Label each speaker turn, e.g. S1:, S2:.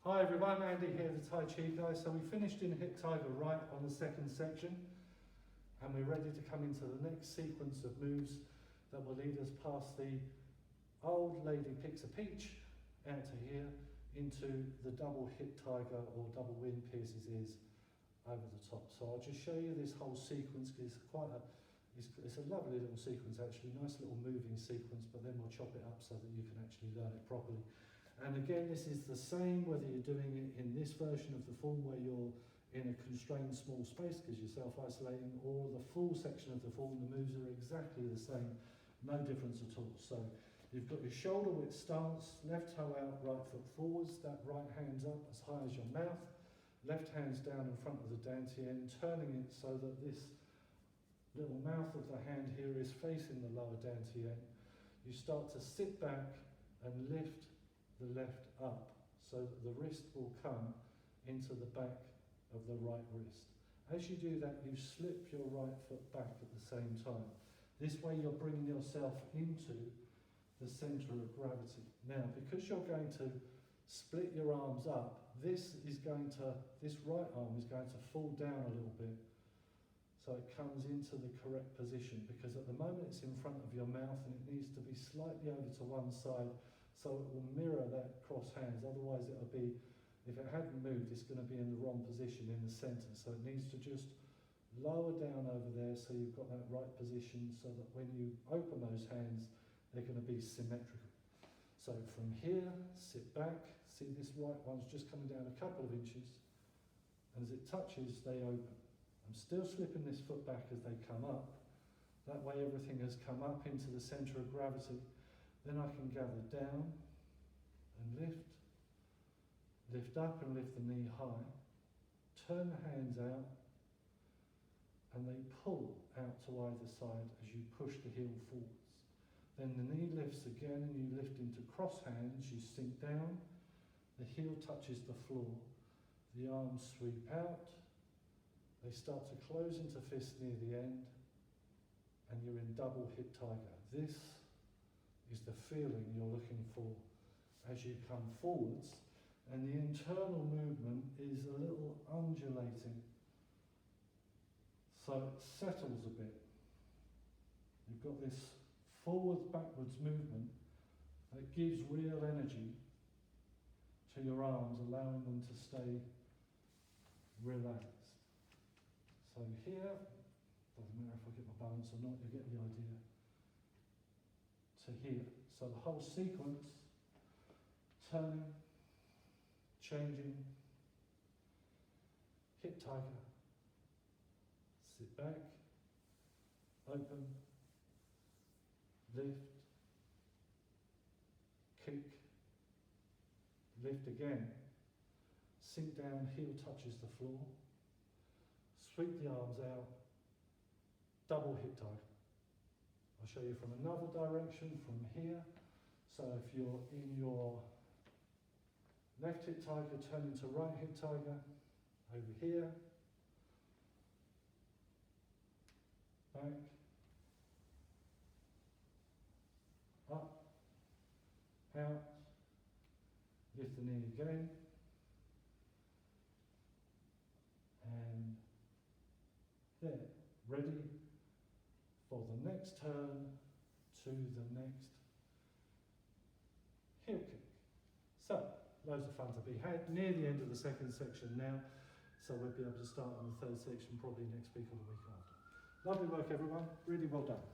S1: Hi everyone, Andy here, the Tai Chi guy. So we finished in hip tiger right on the second section, and we're ready to come into the next sequence of moves that will lead us past the old lady picks a peach out to here into the double hip tiger or double wind pierces ears over the top. So I'll just show you this whole sequence because it's a lovely little sequence actually, nice little moving sequence, but then we'll chop it up so that you can actually learn it properly. And again, this is the same whether you're doing it in this version of the form where you're in a constrained small space because you're self-isolating, or the full section of the form. The moves are exactly the same, no difference at all. So you've got your shoulder width stance, left toe out, right foot forwards, that right hand's up as high as your mouth, left hand's down in front of the dantian, turning it so that this little mouth of the hand here is facing the lower dantian. You start to sit back and lift the left up so that the wrist will come into the back of the right wrist. As you do that, you slip your right foot back at the same time. This way you're bringing yourself into the centre of gravity. Now, because you're going to split your arms up, this right arm is going to fall down a little bit so it comes into the correct position, because at the moment it's in front of your mouth and it needs to be slightly over to one side so it will mirror that cross hands. Otherwise it'll be, if it hadn't moved, it's going to be in the wrong position in the centre. So it needs to just lower down over there so you've got that right position so that when you open those hands, they're going to be symmetrical. So from here, sit back, see this right one's just coming down a couple of inches, and as it touches, they open. I'm still slipping this foot back as they come up. That way everything has come up into the centre of gravity. Then I can gather down and lift up and lift the knee high, turn the hands out, and they pull out to either side as you push the heel forwards. Then the knee lifts again and you lift into cross hands, you sink down, the heel touches the floor, the arms sweep out, they start to close into fists near the end, and you're in double hip tiger. This is the feeling you're looking for as you come forwards, and the internal movement is a little undulating, so it settles a bit. You've got this forwards backwards movement that gives real energy to your arms, allowing them to stay relaxed. So here, doesn't matter if I get my balance or not, you get the idea. To here. So the whole sequence, turning, changing, hip tiger, sit back, open, lift, kick, lift again, sink down, heel touches the floor, sweep the arms out, double hip tiger. I'll show you from another direction, from here. So if you're in your left hip tiger, turn into right hip tiger, over here, back, up, out, lift the knee again, and there, ready for the next turn to the next heel kick. So, loads of fun to be had. Near the end of the second section now, so we'll be able to start on the third section probably next week or the week after. Lovely work everyone, really well done.